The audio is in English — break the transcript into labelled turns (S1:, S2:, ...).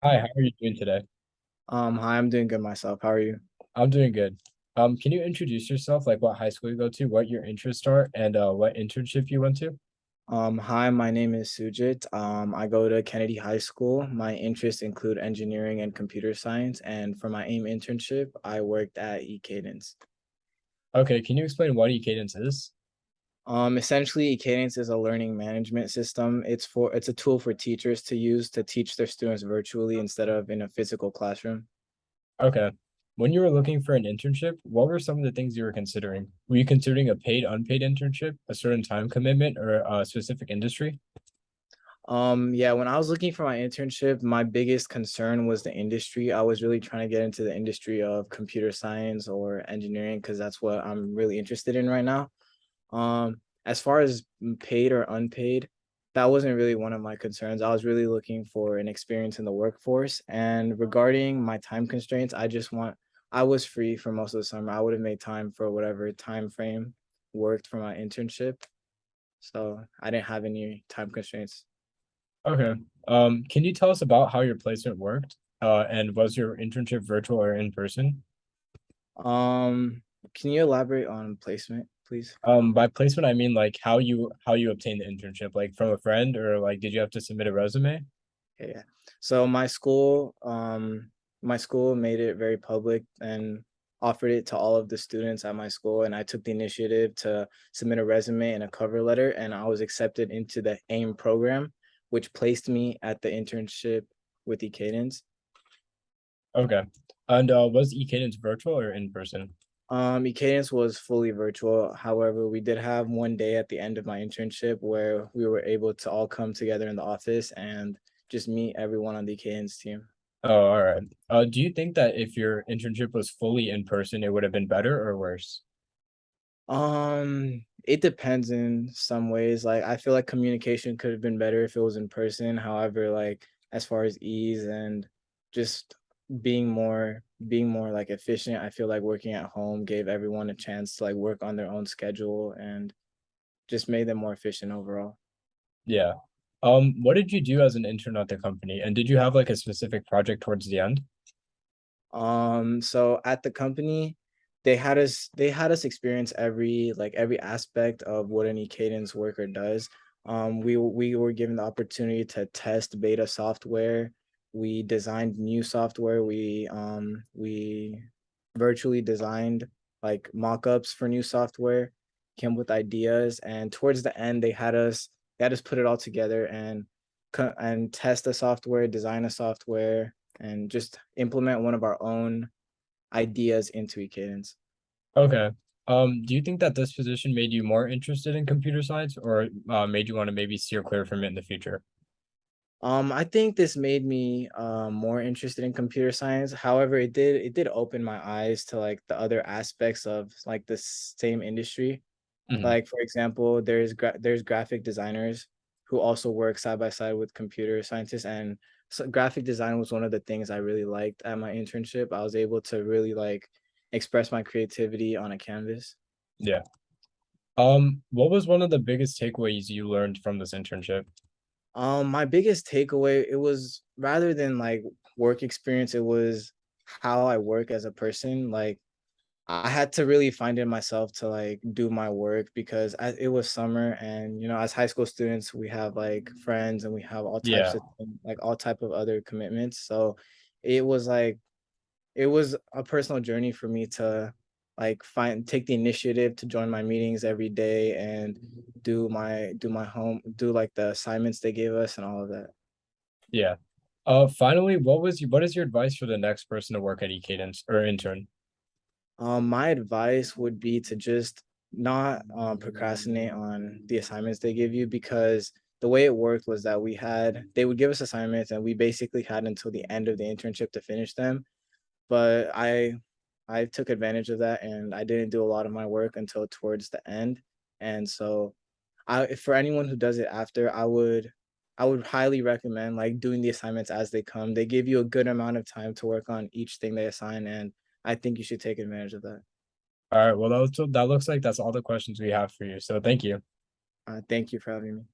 S1: Hi, how are you doing today?
S2: Hi, I'm doing good myself. How are you?
S1: I'm doing good. Can you introduce yourself, like what high school you go to, what your interests are, and what internship you went to?
S2: Hi, my name is Sujit. I go to Kennedy High School. My interests include engineering and computer science, and for my AIM internship, I worked at Ekadence.
S1: Okay, can you explain what Ekadence is?
S2: Essentially, Ekadence is a learning management system. It's a tool for teachers to use to teach their students virtually instead of in a physical classroom.
S1: Okay. When you were looking for an internship, what were some of the things you were considering? Were you considering a paid, unpaid internship, a certain time commitment, or a specific industry?
S2: Yeah, when I was looking for my internship, my biggest concern was the industry. I was really trying to get into the industry of computer science or engineering because that's what I'm really interested in right now. As far as paid or unpaid, that wasn't really one of my concerns. I was really looking for an experience in the workforce. And regarding my time constraints, I was free for most of the summer. I would have made time for whatever time frame worked for my internship. So I didn't have any time constraints.
S1: Okay. Can you tell us about how your placement worked? And was your internship virtual or in person?
S2: Um, can you elaborate on placement, please?
S1: By placement, I mean like how you obtained the internship, like from a friend or like did you have to submit a resume?
S2: Yeah, yeah. So my school made it very public and offered it to all of the students at my school, and I took the initiative to submit a resume and a cover letter, and I was accepted into the AIM program, which placed me at the internship with the Cadence.
S1: Okay. And was eCadence virtual or in person?
S2: Cadence was fully virtual. However, we did have one day at the end of my internship where we were able to all come together in the office and just meet everyone on the Cadence team.
S1: Oh, all right. Do you think that if your internship was fully in person, it would have been better or worse?
S2: It depends in some ways. Like I feel like communication could have been better if it was in person. However, like as far as ease and just being more like efficient, I feel like working at home gave everyone a chance to like work on their own schedule and just made them more efficient overall.
S1: Yeah. What did you do as an intern at the company? And did you have like a specific project towards the end?
S2: So at the company, they had us experience every aspect of what any cadence worker does. We were given the opportunity to test beta software. We designed new software. We virtually designed like mock-ups for new software, came with ideas, and towards the end they had us put it all together and test the software, design a software, and just implement one of our own ideas into Cadence.
S1: Okay. Do you think that this position made you more interested in computer science or made you want to maybe steer clear from it in the future?
S2: I think this made me more interested in computer science. However, it did open my eyes to like the other aspects of like the same industry.
S1: Mhm.
S2: Like for example, there's graphic designers who also work side by side with computer scientists, and so graphic design was one of the things I really liked at my internship. I was able to really like express my creativity on a canvas.
S1: Yeah. What was one of the biggest takeaways you learned from this internship?
S2: My biggest takeaway, it was rather than like work experience, it was how I work as a person. Like I had to really find in myself to like do my work because it was summer, and as high school students, we have like friends and we have all types
S1: Yeah.
S2: of like all type of other commitments. So it was like it was a personal journey for me to like take the initiative to join my meetings every day and do like the assignments they gave us and all of that.
S1: Yeah. Finally, what is your advice for the next person to work at eCadence or intern?
S2: My advice would be to just not procrastinate on the assignments they give you, because the way it worked was that they would give us assignments and we basically had until the end of the internship to finish them. But I took advantage of that and I didn't do a lot of my work until towards the end. And so for anyone who does it after, I would highly recommend like doing the assignments as they come. They give you a good amount of time to work on each thing they assign, and I think you should take advantage of that.
S1: All right. Well, that looks like that's all the questions we have for you. So thank you.
S2: Thank you for having me.